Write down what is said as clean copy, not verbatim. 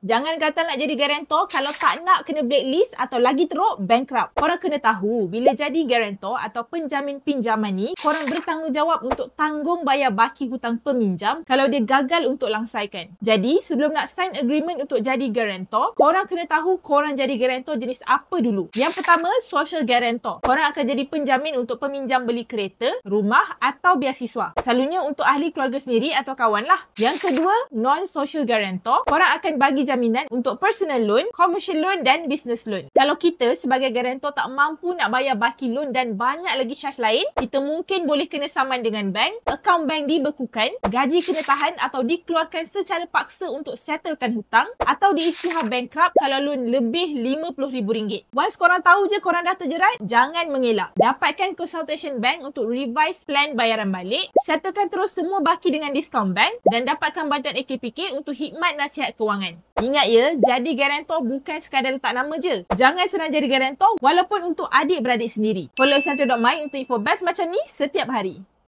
Jangan kata nak jadi guarantor kalau tak nak kena blacklist atau lagi teruk bankrupt. Korang kena tahu bila jadi guarantor atau penjamin pinjaman ni, korang bertanggungjawab untuk tanggung bayar baki hutang peminjam kalau dia gagal untuk langsaikan. Jadi sebelum nak sign agreement untuk jadi guarantor, korang kena tahu korang jadi guarantor jenis apa dulu. Yang pertama, social guarantor. Korang akan jadi penjamin untuk peminjam beli kereta, rumah atau beasiswa. Selalunya untuk ahli keluarga sendiri atau kawan lah. Yang kedua, non-social guarantor. Korang akan bagi jaminan untuk personal loan, commercial loan dan business loan. Kalau kita sebagai guarantor tak mampu nak bayar baki loan dan banyak lagi charge lain, kita mungkin boleh kena saman dengan bank, akaun bank dibekukan, gaji kena tahan atau dikeluarkan secara paksa untuk settlekan hutang atau diisytihar bankrupt kalau loan lebih RM50,000. Once korang tahu je korang dah terjerat, jangan mengelak. Dapatkan consultation bank untuk revise plan bayaran balik, settlekan terus semua baki dengan diskaun bank dan dapatkan bantuan AKPK untuk khidmat nasihat kewangan. Ingat ya, jadi guarantor bukan sekadar letak nama je. Jangan senang jadi guarantor walaupun untuk adik-beradik sendiri. Follow Santro.my untuk info best macam ni setiap hari.